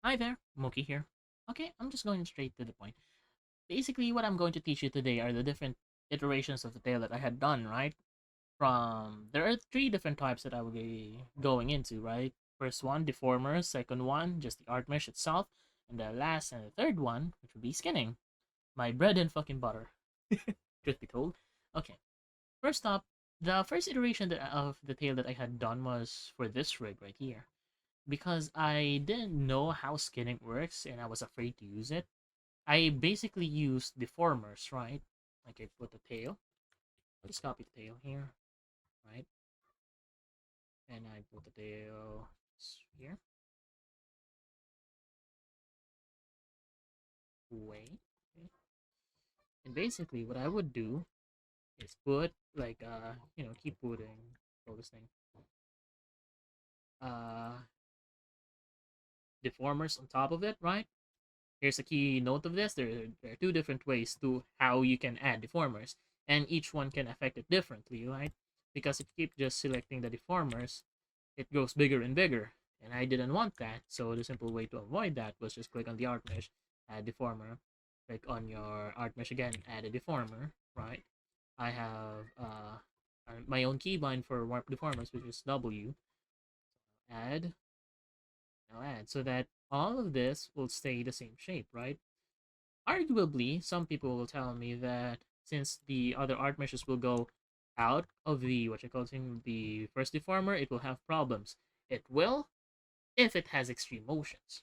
Hi there, Moki here. Okay, I'm just going straight to the point. Basically, what I'm going to teach you today are the different iterations of the tail that I had done, right? There are three different types that I will be going into, right? First one, deformers. Second one, just the art mesh itself. And the last and the third one, which would be skinning. My bread and fucking butter. Truth be told. Okay, first up, the first iteration of the tail that I had done was for this rig right here because I didn't know how skinning works and I was afraid to use it. I basically used deformers, right? Like I put the tail. I'll just copy the tail here, right? And I put the tail here. Wait. Okay. And basically what I would do is put like keep putting all this thing. Uh Deformers on top of it, right? Here's a key note of this. There are two different ways to how you can add deformers, and each one can affect it differently, right? Because if you keep just selecting the deformers, it grows bigger and bigger, and I didn't want that. So the simple way to avoid that was just click on the art mesh, add deformer, click on your art mesh again, add a deformer, right? I have my own keybind for warp deformers, which is W. Add, now add, so that all of this will stay the same shape, right? Arguably, some people will tell me that since the other art meshes will go out of the what you call the first deformer, it will have problems. It will if it has extreme motions.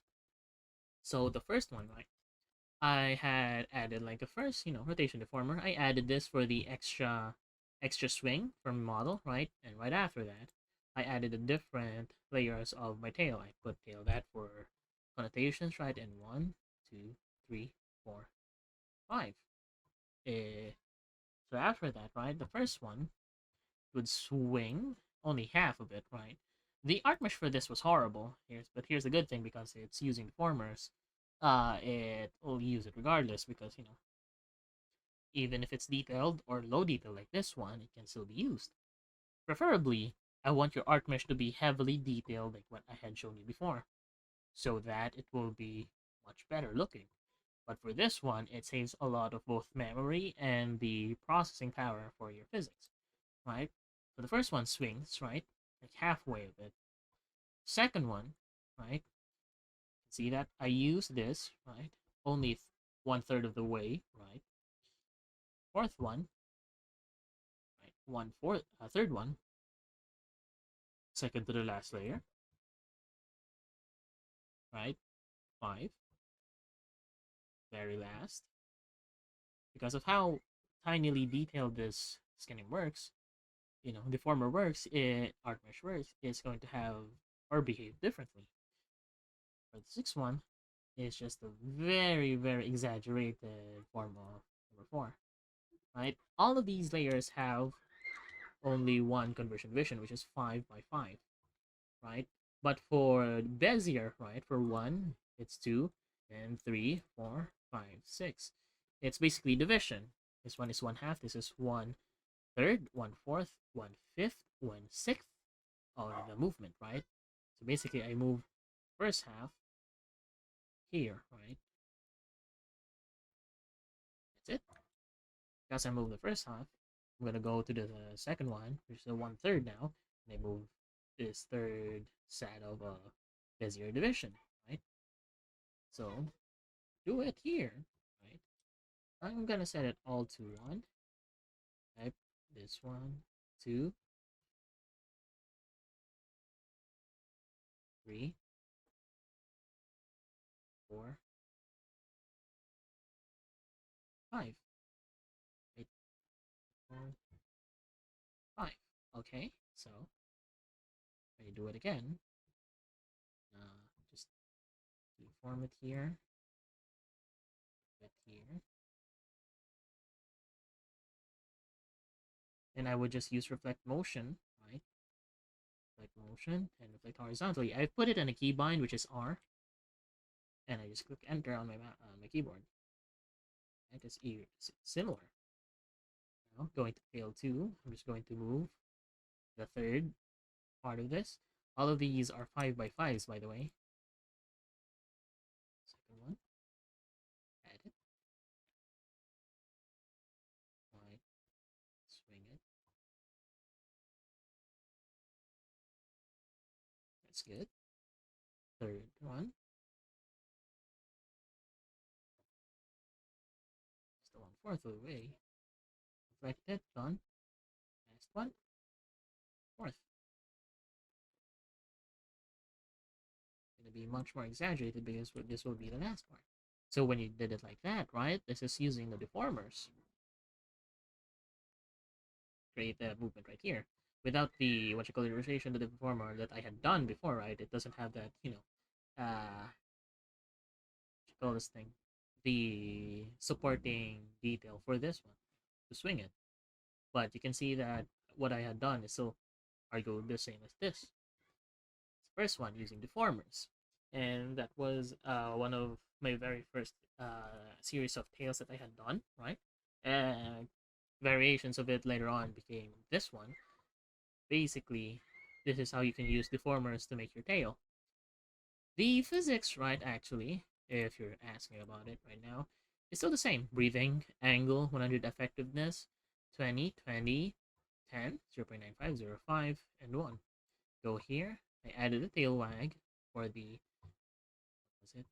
So the first one, right? I had added like a first, rotation deformer. I added this for the extra swing from model, right? And right after that, I added the different layers of my tail. I put tail that for connotations, right? And one, two, three, four, five. Eh, so after that, right, the first one would swing only half of it, right? The art mesh for this was horrible. Here's the good thing because it's using deformers. It will use it regardless because even if it's detailed or low detail like this one, it can still be used. Preferably, I want your art mesh to be heavily detailed like what I had shown you before, so that it will be much better looking. But for this one, it saves a lot of both memory and the processing power for your physics, right? So the first one swings, right? Like halfway of it. Second one, right? See that? I use this, right? Only one third of the way, right? Fourth one, right? Third one, second to the last layer, right? Five, very last. Because of how tinily detailed this scanning works, deformer works, art mesh works, it's going to have or behave differently. For the sixth one is just a very, very exaggerated form of number four. Right? All of these layers have only one conversion vision, which is 5 by 5, right? But for Bezier, right, for 1, it's 2, and 3, 4, 5, 6. It's basically division. This one is 1/2, this is 1/3, 1/4, 1/5, 1/6 of the movement, right? So basically, I move first half here, right? That's it. Because I move the first half, I'm gonna go to the second one, which is the 1/3 now, and I move this third set of Bezier division, right? So do it here, right? I'm gonna set it all to one. Type this one, two, three, four, five. Right, four, five. Okay, so I do it again. Just deform it here, put it here, and I would just use reflect motion, right? Reflect motion and reflect horizontally. I've put it in a keybind, which is R, and I just click enter on my keyboard. And it's similar. Now, going to fail 2, I'm just going to move the third part of this. All of these are 5 by 5s, by the way. That's good. Third one. Still 1/4 of the way. Reflected, done. Last one. Fourth. Gonna be much more exaggerated because this will be the last part. So when you did it like that, right? This is using the deformers. Create the movement right here. Without the what you call the rotation of the deformer that I had done before, right? It doesn't have that, what you call this thing? The supporting detail for this one to swing it. But you can see that what I had done is still argue the same as this. First one using deformers, and that was one of my very first series of tales that I had done, right? And variations of it later on became this one. Basically, this is how you can use deformers to make your tail. The physics, right, actually, if you're asking about it right now, is still the same. Breathing, angle, 100 effectiveness, 20, 20, 10, 0.95, 0.5, and 1. Go here. I added a tail wag for the, what was it?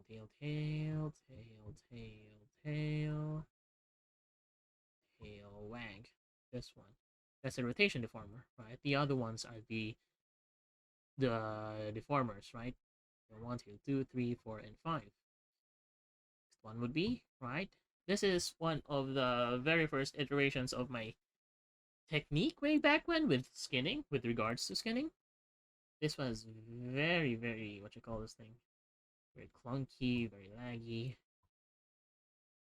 Tail, tail, tail, tail, tail, tail wag. This one. That's a rotation deformer, right? The other ones are the deformers, right? 1, 2, 2, 3, 4, and 5. Next one would be, right? This is one of the very first iterations of my technique way back when with skinning, with regards to skinning. This was very, very, what you call this thing? Very clunky, very laggy,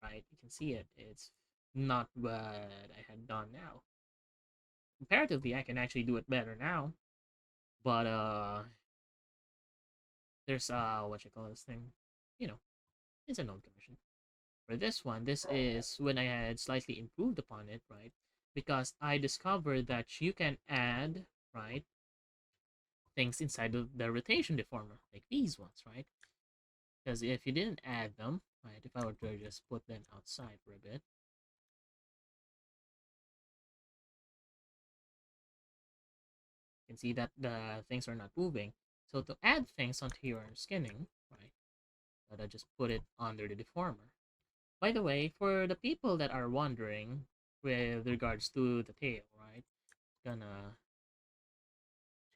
right? You can see it. It's not what I had done now. Comparatively, I can actually do it better now. But there's what you call this thing? You know, it's a known condition. For this one, this is when I had slightly improved upon it, right? Because I discovered that you can add, right, things inside of the rotation deformer, like these ones, right? Because if you didn't add them, right, if I were to just put them outside for a bit, you can see that the things are not moving. So to add things onto your skinning, right, I just put it under the deformer. By the way, for the people that are wondering with regards to the tail, right, gonna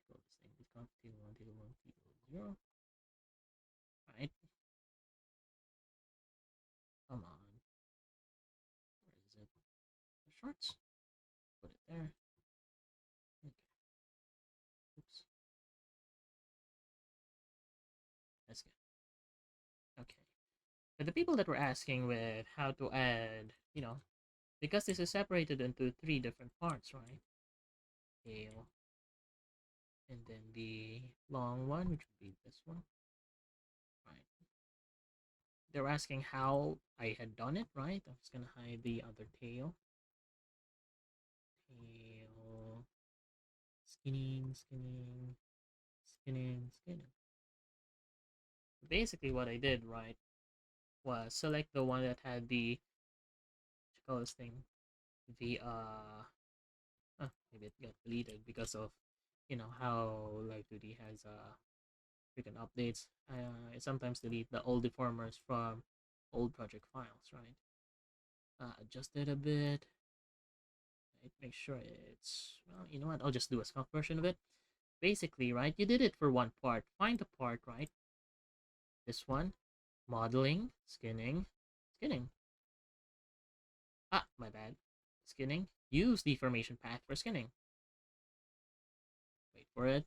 go this thing, discount tail 1, tail 1, tail 0, right? Come on. Where is it? The shorts. Put it there. Okay. Oops. That's good. Okay. For the people that were asking with how to add, because this is separated into three different parts, right? Tail, and then the long one, which would be this one, right? They were asking how I had done it, right? I'm just gonna hide the other tail. Tail, skinning, skinning, skinning, skinning. Basically, what I did, right, was select the one that had the, what you call this thing, the maybe it got deleted because of how Live2d has freaking updates. I sometimes delete the old deformers from old project files, right? Adjust it a bit, right? Make sure it's, well, you know what, I'll just do a scuff version of it. Basically, right, you did it for one part. Find the part, right? This one, modeling, skinning, skinning. Ah, my bad. Skinning. Use deformation path for skinning. Wait for it.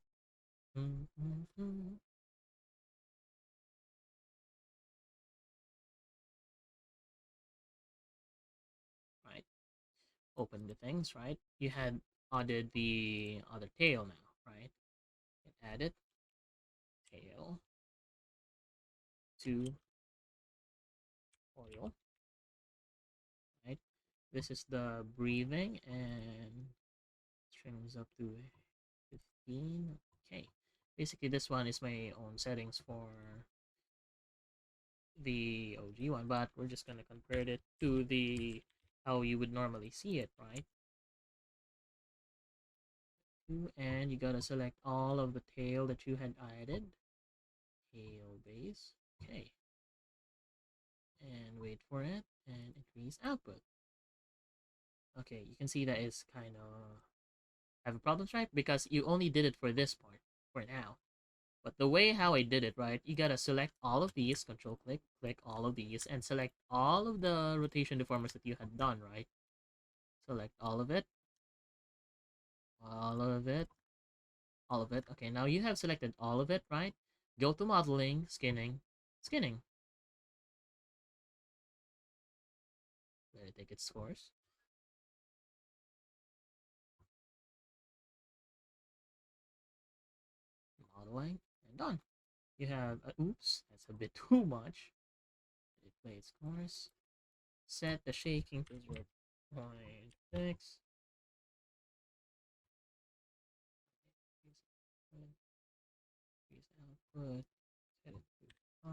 Right. Open the things, right? You had added the other tail now, right? And add it. Tail to oil, right? This is the breathing and strings up to 15. Okay. Basically, this one is my own settings for the OG one, but we're just gonna convert it to the how you would normally see it, right? and you gotta select all of the tail that you had added. Tail base. Okay. And wait for it and increase output. Okay, you can see that it's kind of having problems, right? Because you only did it for this part for now. But the way how I did it, right, you gotta select all of these, control click, click all of these, and select all of the rotation deformers that you had done, right? Select all of it, all of it, all of it. Okay, now you have selected all of it, right? Go to modeling, skinning, skinning. Let it take its course. Modeling, and done. You have, oops, that's a bit too much. Let it play its course. Set the shaking to 0.6. Increase output. Set it to 5.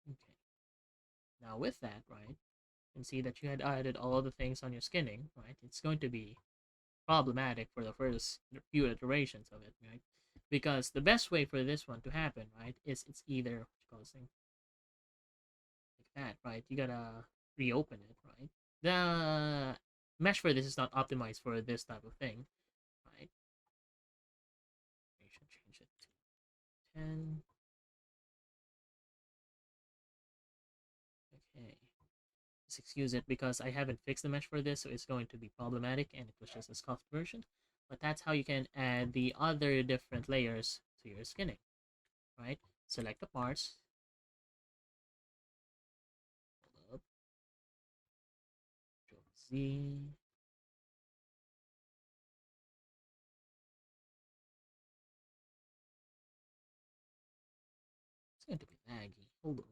Okay. Now with that, right, you can see that you had added all the things on your skinning, right? It's going to be problematic for the first few iterations of it, right? Because the best way for this one to happen, right, is it's either what you call this thing like that, right? You gotta reopen it, right? The mesh for this is not optimized for this type of thing, right? We should change it to 10. Okay. Just excuse it because I haven't fixed the mesh for this, so it's going to be problematic, and it was just a scuffed version. But that's how you can add the other different layers to your skinning, right? Select the parts. Hold up. Control Z. It's going to be laggy. Hold on.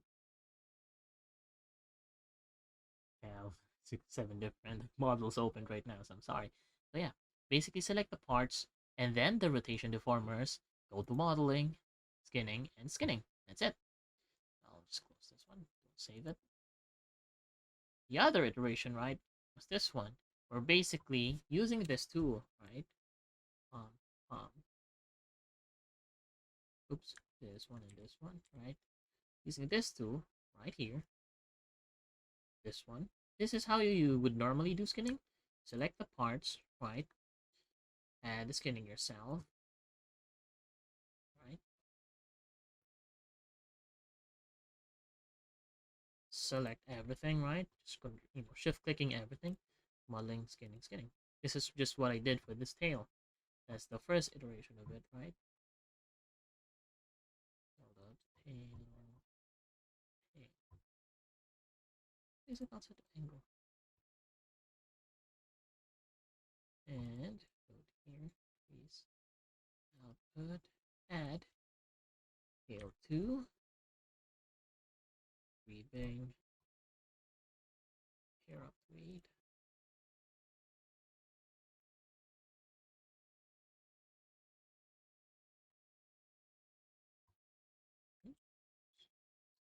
I have 6, 7 different models opened right now, so I'm sorry. So yeah, basically select the parts and then the rotation deformers. Go to modeling, skinning, and skinning. That's it. I'll just close this one. Don't save it. The other iteration, right, was this one. We're basically using this tool, right? Um, um, oops, this one and this one, right? Using this tool right here, this one. This is how you would normally do skinning. Select the parts, right? Add the skinning yourself, right? Select everything, right? Just shift clicking everything, modeling, skinning, skinning. This is just what I did for this tail. That's the first iteration of it, right? Hold up, tail, tail. Is it not set to angle? And go to here, increase output, add tail 2, reading, pair up read.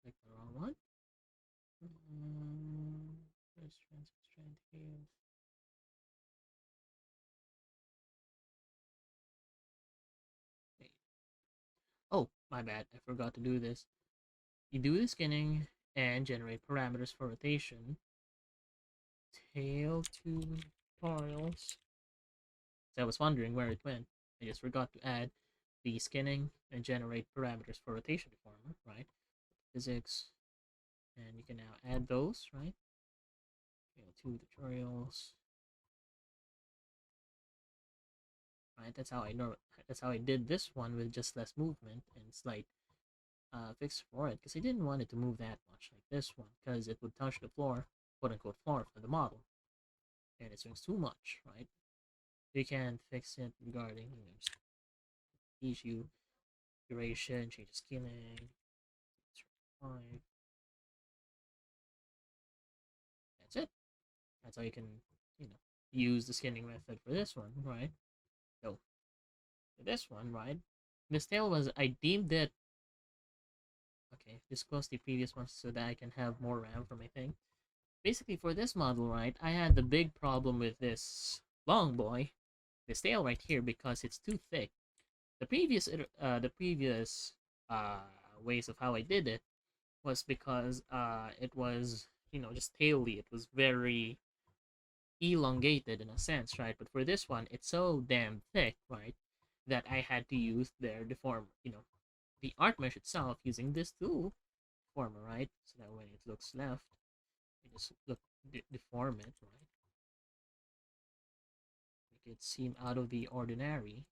Select the wrong one. First strand here. Wait. Oh, my bad. I forgot to do this. You do the skinning and generate parameters for rotation. Tail 2 tutorials. So I was wondering where it went. I just forgot to add the skinning and generate parameters for rotation deformer, right? Physics, and you can now add those, right? Tail 2 tutorials, right? That's how I know. That's how I did this one with just less movement and slight fix for it, because I didn't want it to move that much like this one, because it would touch the floor, quote unquote floor for the model, and it swings too much, right? You can fix it regarding issue, duration, change the scaling. Fine. That's it. That's how you can, you know, use the skinning method for this one, right? So for this one, right? This tail was I deemed it Okay, just close the previous ones so that I can have more RAM for my thing. Basically, for this model, right, I had the big problem with this long boy, this tail right here, because it's too thick. The previous ways of how I did it was because it was, just taily. It was very elongated in a sense, right? But for this one, it's so damn thick, right, that I had to use their deform, the art mesh itself using this tool, deformer, right? So that when it looks left, you just deform it, right? Make it seem out of the ordinary.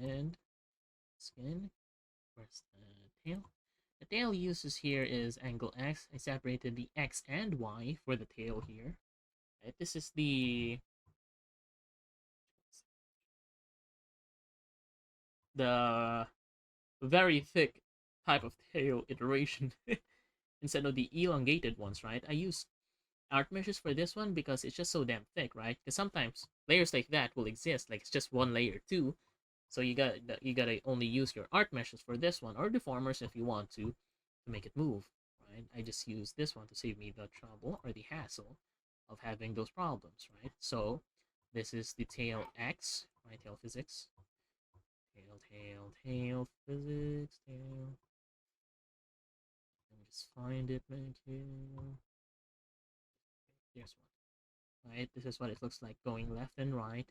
And skin. Where's the tail? The tail uses here is angle X. I separated the X and Y for the tail here. Right? This is the very thick type of tail iteration instead of the elongated ones, right? I use art meshes for this one because it's just so damn thick, right? Because sometimes layers like that will exist, like it's just one layer too. So you gotta only use your art meshes for this one or deformers if you want to make it move, right? I just use this one to save me the trouble or the hassle of having those problems, right? So this is the tail X, right? Tail physics. Tail physics, tail. Let me just find it right here. Here's one. Right? This is what it looks like going left and right.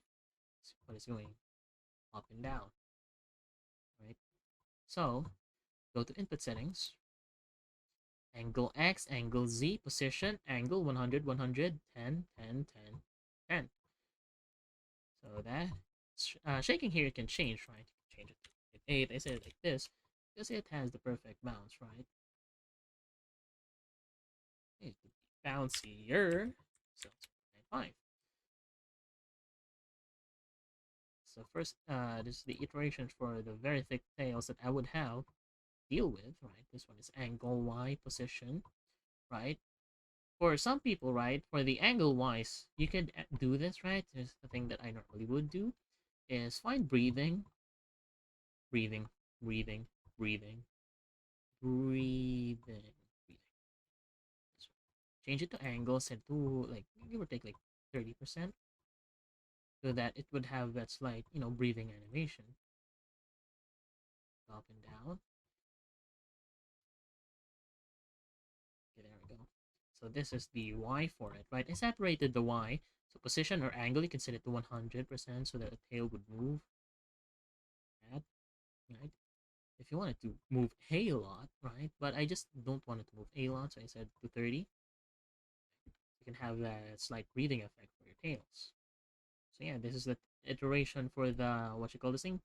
This is what it's going up and down. Right? So go to input settings. Angle X, angle Z, position, angle 100, 100, 10, 10, 10, 10. So that shaking here can change, right? You can change it to 8. I said it like this because it has the perfect bounce, right? It could be bouncier. So it's 0.95. So first, this is the iteration for the very thick tails that I would have deal with, right? This one is angle Y position, right? For some people, right, for the angle wise, you could do this, right? There's the thing that I normally would do is find breathing, breathing, breathing, breathing, breathing, breathing. So change it to angles and to like give or take like 30% so that it would have that slight, breathing animation. Up and down. Okay, there we go. So this is the Y for it, right? I separated the Y. So position or angle, you can set it to 100% so that the tail would move. That, right? If you wanted to move a lot, right? But I just don't want it to move a lot, so I said to 30. You can have that slight breathing effect for your tails. So yeah, this is the iteration for the, what you call this thing?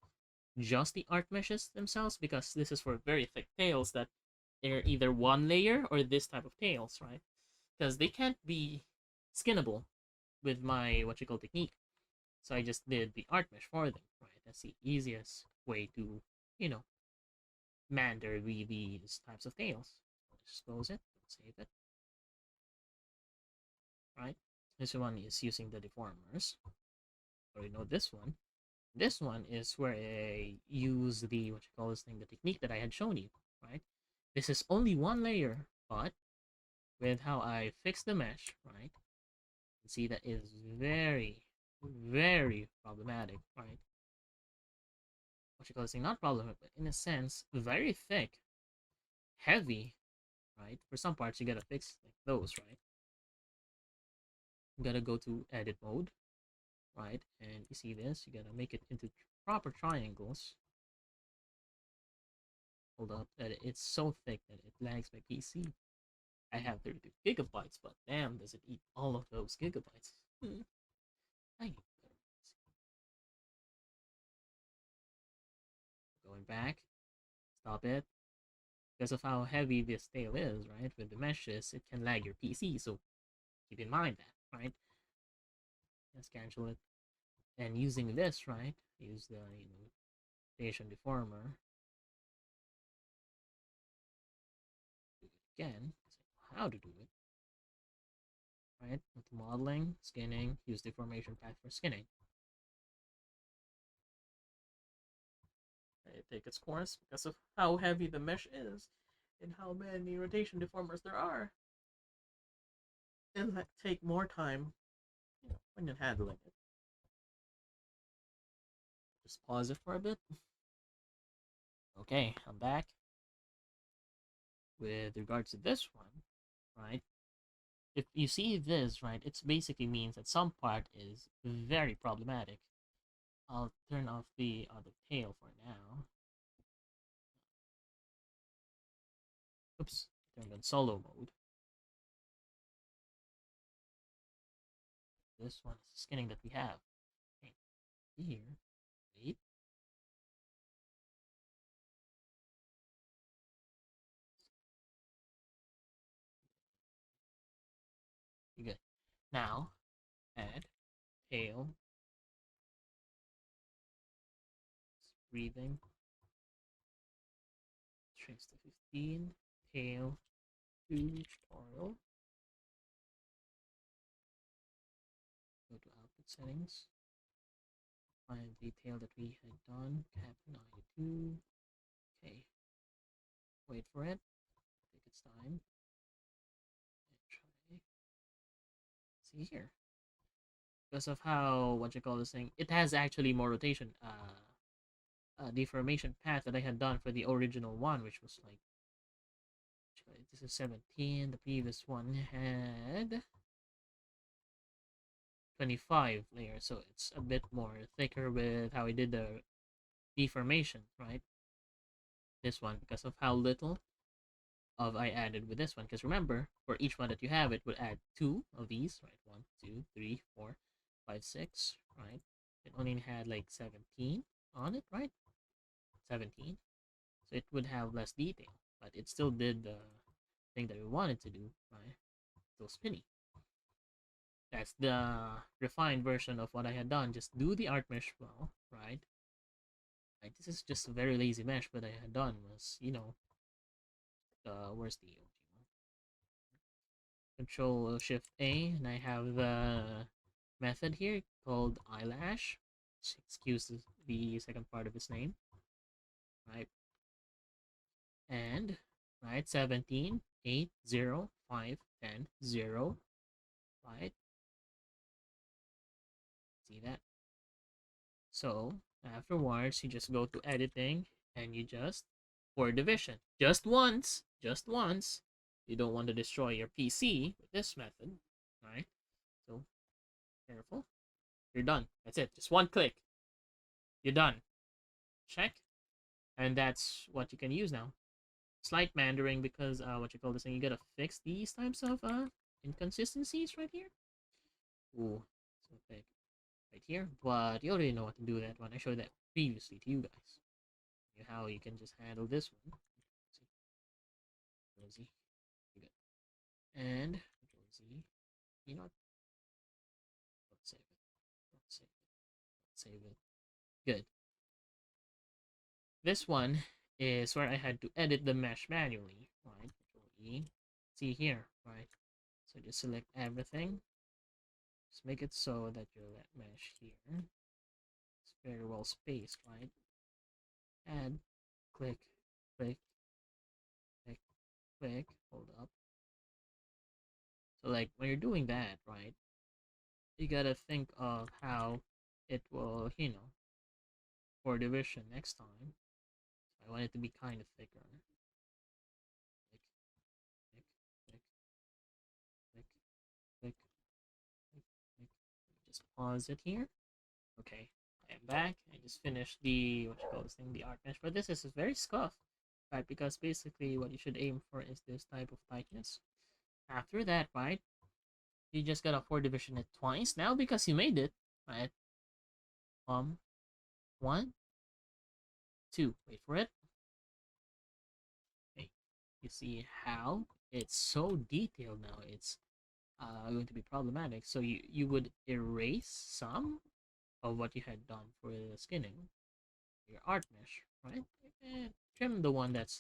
Just the art meshes themselves, because this is for very thick tails that they're either one layer or this type of tails, right? Because they can't be skinnable with my, what you call, technique. So I just did the art mesh for them, right? That's the easiest way to, you know, mander these types of tails. Let's close it, save it, right? This one is using the deformers. So you know this one. This one is where I use the, what you call this thing, the technique that I had shown you, right? This is only one layer, but with how I fix the mesh, right? You see that is very, very problematic, right? What you call this thing, not problematic, but in a sense, very thick, heavy, right? For some parts, you gotta fix like those, right? You gotta go to edit mode, right? And you see this, you gotta make it into proper triangles. Hold up, that it's so thick that it lags my PC. I have 32 gigabytes, but damn, does it eat all of those gigabytes? I going back, stop it. Because of how heavy this tail is, right? With the meshes, it can lag your PC, so keep in mind that, right? Let's cancel it. And using this, right? Use the, station deformer. Do it again. How to do it, right? With modeling, skinning, use deformation path for skinning. it take its course because of how heavy the mesh is and how many rotation deformers there are. It'll take more time, when you're handling it. Just pause it for a bit. Okay, I'm back. With regards to this one, right? If you see this, right, it basically means that some part is very problematic. I'll turn off the other tail for now. Oops, turned on solo mode. This one is the skinning that we have. Okay, here, wait. Good. Now, add tail, breathing, trace to 15, tail, tutorial. Go to output settings. Find the tail that we had done. Cap 92. Okay. Wait for it. Take its time. And try. See here. Because of how, what you call this thing, it has actually more rotation. Deformation path that I had done for the original one, which was like, this is 17. The previous one had 25 layers, so it's a bit more thicker with how I did the deformation, right? This one, because of how little of I added with this one. Because remember, for each one that you have, it would add 2 of these, right? 1, 2, 3, 4, 5, 6, right? It only had like 17 on it, right? 17. So it would have less detail, but it still did the thing that we wanted to do, right? Still spinny. That's the refined version of what I had done. Just do the art mesh well, right? Like, this is just a very lazy mesh, but I had done was, where's the Control Shift A, and I have the method here called eyelash. Excuse the second part of his name, right? And right, 17, 8, 0, 5, 10, 0, right? See that? So afterwards, you just go to editing and you just for division just once. You don't want to destroy your PC with this method, right? So careful. You're done. That's it. Just one click. You're done. Check. And that's what you can use now. Slight mandering because what you call this thing, you gotta fix these types of inconsistencies right here. Ooh, so thick right here. But you already know what to do with that one. I showed that previously to you guys. How you can just handle this one. Control Z. Good. And Control Z. You know what? Let's save it. Let's save it. Let's save it. Good. This one is where I had to edit the mesh manually. Right? Control E. See here, right? So just select everything. Just make it so that your mesh here is very well spaced, right? Add, click, click, click, click, hold up. So like when you're doing that, right? You gotta think of how it will, for division next time. So I want it to be kind of thicker. Click, click, click, click, click, click, click. Just pause it here. Okay, I am back. I just finished the what you call this thing, the art mesh. But this is very scuffed, right? Because basically what you should aim for is this type of tightness. After that, right? You just gotta 4 division it twice now because you made it, right? 1, 2. Wait for it. Okay. You see how it's so detailed now. It's going to be problematic. So you would erase some of what you had done for the skinning, your art mesh, right? And trim the one that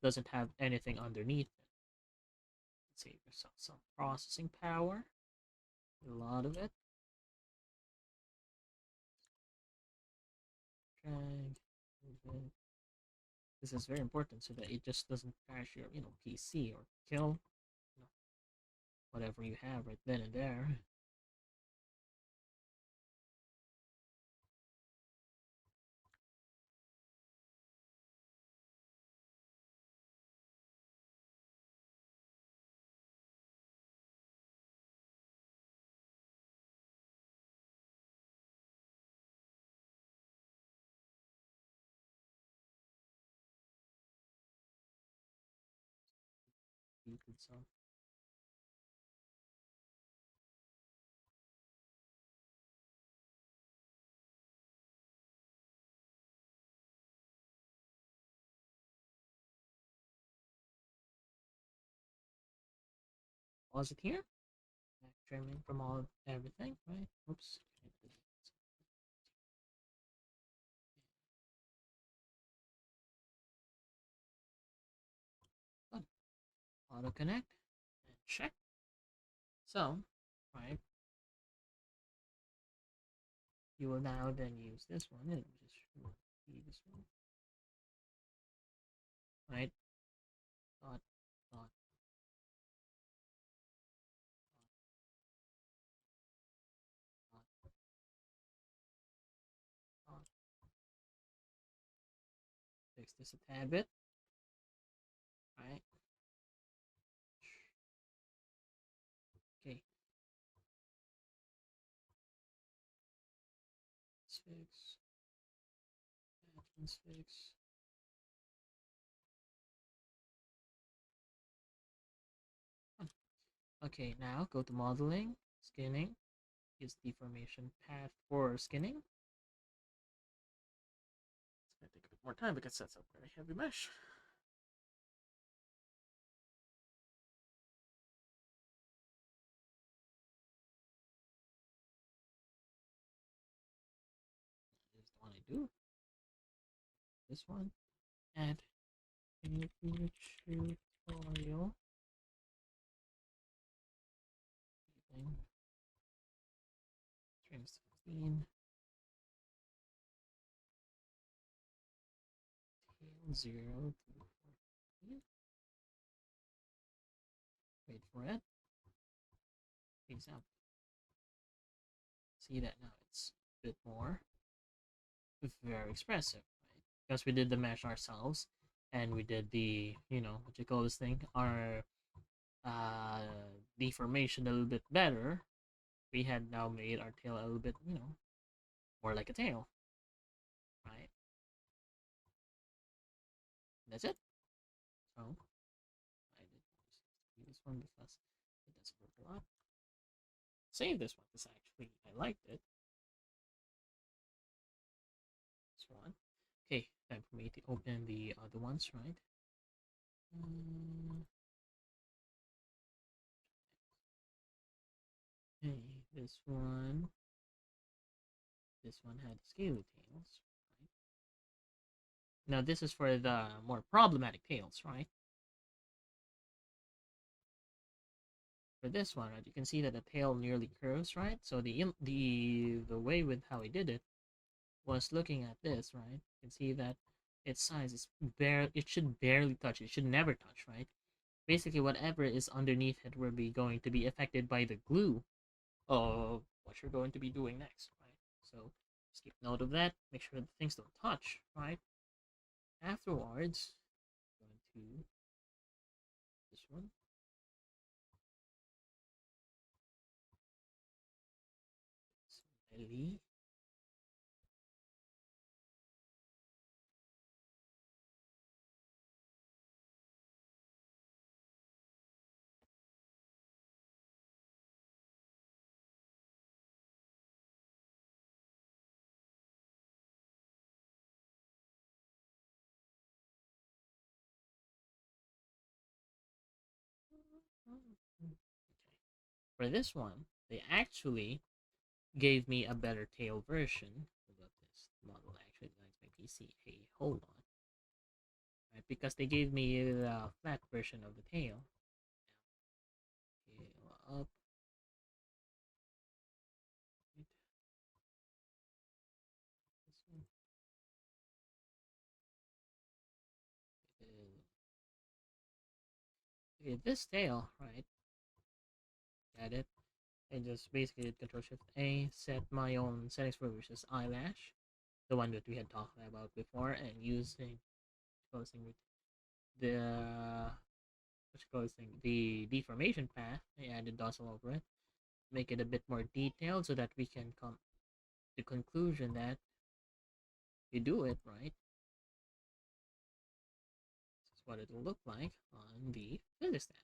doesn't have anything underneath it. Save yourself some processing power. A lot of it. Drag, move it, This is very important so that it just doesn't crash your, PC or kill, you know, whatever you have right then and there. You could so. Pause it here. Back trimming from everything, right? Oops. Good. Auto connect and check. So, right, you will now then use this one and just be this one, right? Dot, dot, dot, dot. Fix this a tad bit, right? Okay, let's fix, let's fix. Okay, now go to modeling, skinning, use deformation path for skinning. It's gonna take a bit more time because that's a very heavy mesh. Here's the one I do. This one. Add a tutorial. Trim 16. Tail 0 to 14. Wait for it. Example. See that now it's a bit more very expressive, right? Because we did the mesh ourselves and we did the, what you call this thing, our uh, deformation a little bit better. We had now made our tail a little bit, more like a tail, right? That's it. So I did this one because it doesn't work a lot. Save this one because actually I liked it. This one. Okay, time for me to open the other ones, right? Okay, this one. This one had scaly tails, right? Now this is for the more problematic tails, right? For this one, right, you can see that the tail nearly curves, right? So the way with how he did it was looking at this, right? You can see that its size is it should barely touch. It should never touch, right? Basically, whatever is underneath it will be going to be affected by the glue of what you're going to be doing next, right? So just keep note of that. Make sure that things don't touch, right? Afterwards, going to this one. Slightly. Okay. For this one, they actually gave me a better tail version. Hold up, this model actually designs my PC. Hey, hold on. Right, because they gave me the flat version of the tail. Tail up. Right. This one. create this tail, right? Add it. And just basically did Control Shift A, set my own settings for which is eyelash, the one that we had talked about before, and using the the deformation path, I added dozzle over it, make it a bit more detailed so that we can come to the conclusion that you do it right. This is what it will look like on the filter stand.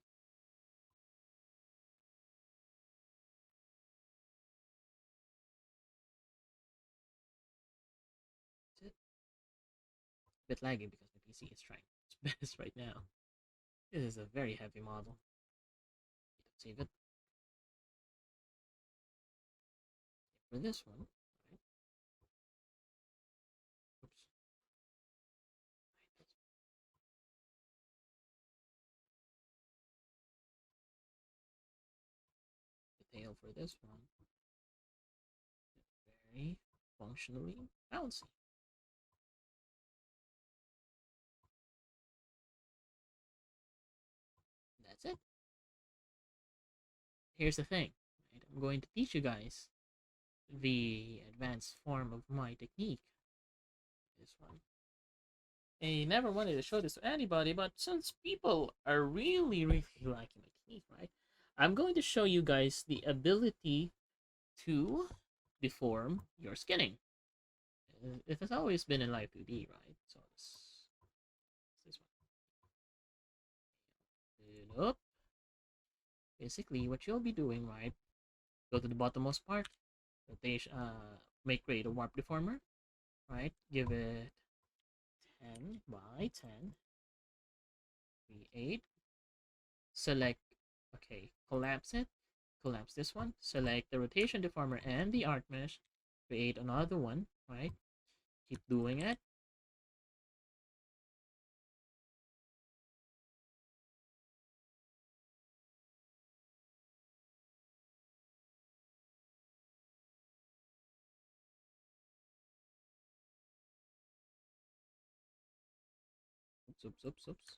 It's a bit laggy because my PC is trying its best right now. This is a very heavy model. Save it. For this one, right? Oops. The tail for this one, very functionally bouncy. That's it. Here's the thing, right? I'm going to teach you guys the advanced form of my technique. This one. I never wanted to show this to anybody, but since people are really, really liking my technique, right? I'm going to show you guys the ability to deform your skinning. It has always been in Live2d, right? So this one. Up. Basically, what you'll be doing, right? Go to the bottommost part. Rotation. Make create a warp deformer, right? Give it 10 by 10. Create. Select. Okay. Collapse it. Collapse this one. Select the rotation deformer and the artmesh. Create another one, right? Keep doing it. Oops, oops, oops, oops.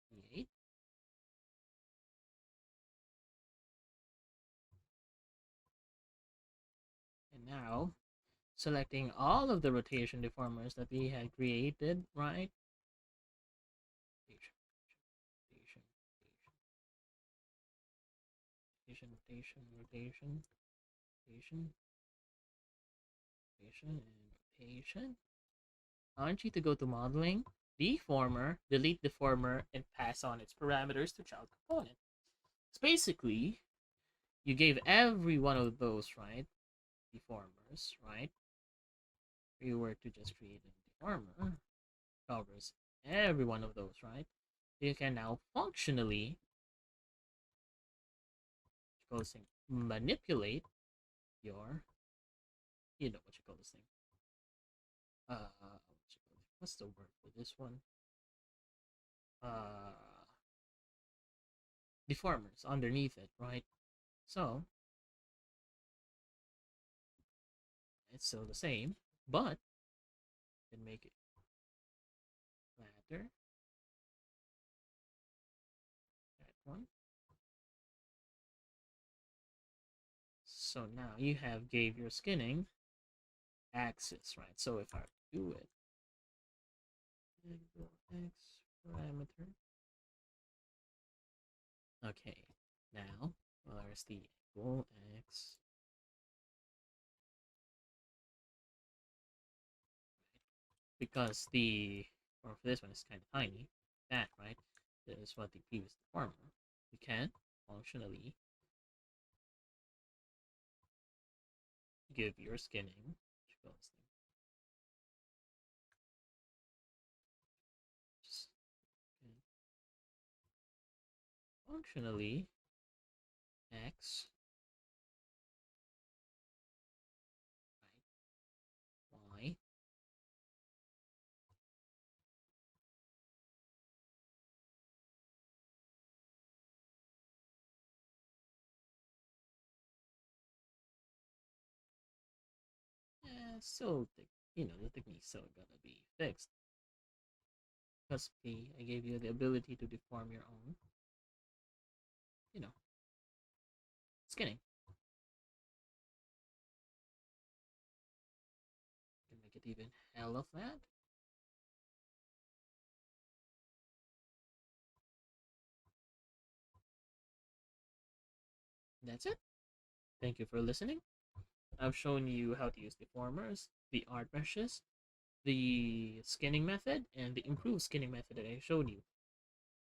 Create. And now, selecting all of the rotation deformers that we had created, right? Rotation, rotation, rotation, rotation, rotation, rotation, rotation, and rotation. I want you to go to modeling, deformer, delete deformer, and pass on its parameters to child component. So basically, you gave every one of those, right? Deformers, right? If you were to just create a deformer, covers every one of those, right? You can now functionally manipulate your, you know what you call this thing. What's the word for this one? Uh, Deformers underneath it, right? So it's still the same, but you can make it flatter. That one. So now you have gave your skinning axis, right? So if I do it, x parameter. Okay, now where's the equal x? Because the or for this one is kind of tiny. That right? This is what the previous deformer. You can functionally give your skinning. Just, functionally x right, y so the technique's still gonna be fixed. Plus P, I gave you the ability to deform your own, you know, skinning. You can make it even hella flat. That's it. Thank you for listening. I've shown you how to use deformers, the art meshes, the skinning method, and the improved skinning method that I showed you.